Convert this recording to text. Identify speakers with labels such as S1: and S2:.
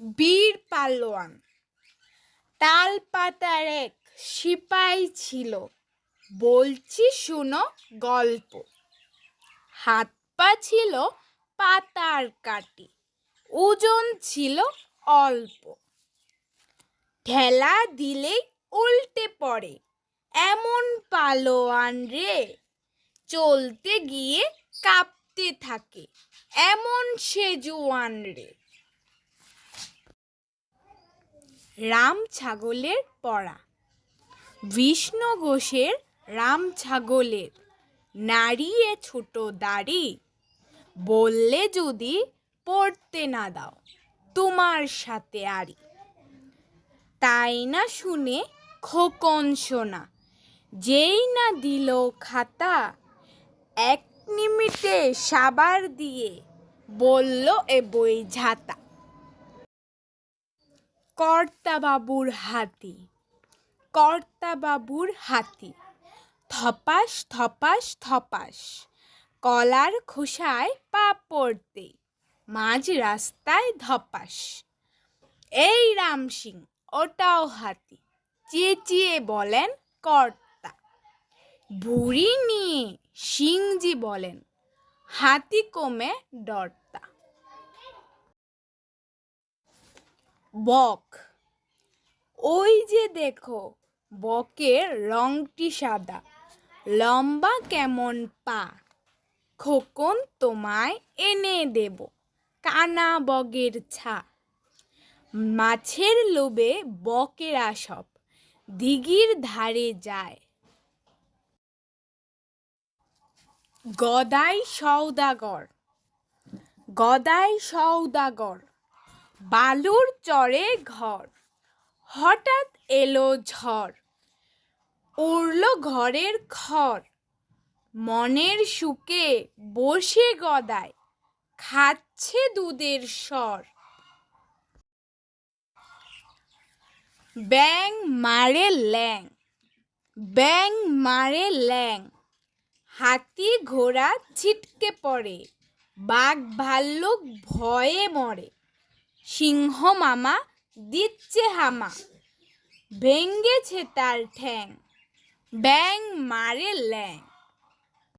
S1: বীর পালোয়ান। তাল পাতার এক সিপাই ছিল, বলছি শুনো গল্প। হাত পা ছিল পাতার কাটি, ওজন ছিল অল্প। ঠেলা দিলেই উল্টে পড়ে, এমন পালোয়ান রে। চলতে গিয়ে কাঁপতে থাকে, এমন সে জোয়ান রে। রাম ছাগলের পড়া। বিষ্ণু ঘোষের রাম ছাগলের, নাড়িয়ে ছোট দাড়ি। বললে যদি পড়তে না দাও, তোমার সাথে আড়ি। তাই না শুনে খোকন সোনা, যেই না দিল খাতা, 1 নিমিষে সাবার দিয়ে বলল এ বই ঝাঁতা। কর্তাবাবুর হাতি। কর্তাবাবুর হাতি, ধপাস ধপাস ধপাস, কলার খোসায় পা পড়তে মাঝ রাস্তায় ধপাস। এই রাম সিং, ওটাও হাতি, চেঁচিয়ে বলেন কর্তা। বুড়ি নিয়ে সিংজি বলেন, হাতি কমে ডরতা। বক। ওই যে দেখো, বকের রংটি সাদা, লম্বা কেমন পা। খোকন তোমায় এনে দেব, কানা বগের ছা। মাছের লোভে বকেরা সব দিঘির ধারে যায়। গদাই সওদাগর। গদাই সওদাগর, বালুর চরে ঘর। হঠাৎ এলো ঝড়, উড়ল ঘরের খড়। মনের সুখে বসে গদাই, খাচ্ছে দুধের সর। ব্যাঙ মারে ল্যাং। ব্যাঙ মারে ল্যাং, হাতি ঘোড়া ছিটকে পড়ে, বাঘ ভাল্লুক ভয়ে মরে। সিংহ মামা দিচ্ছে হামা, ভেঙ্গেছে তার ঠ্যাং। ব্যাঙ মারে ল্যাং।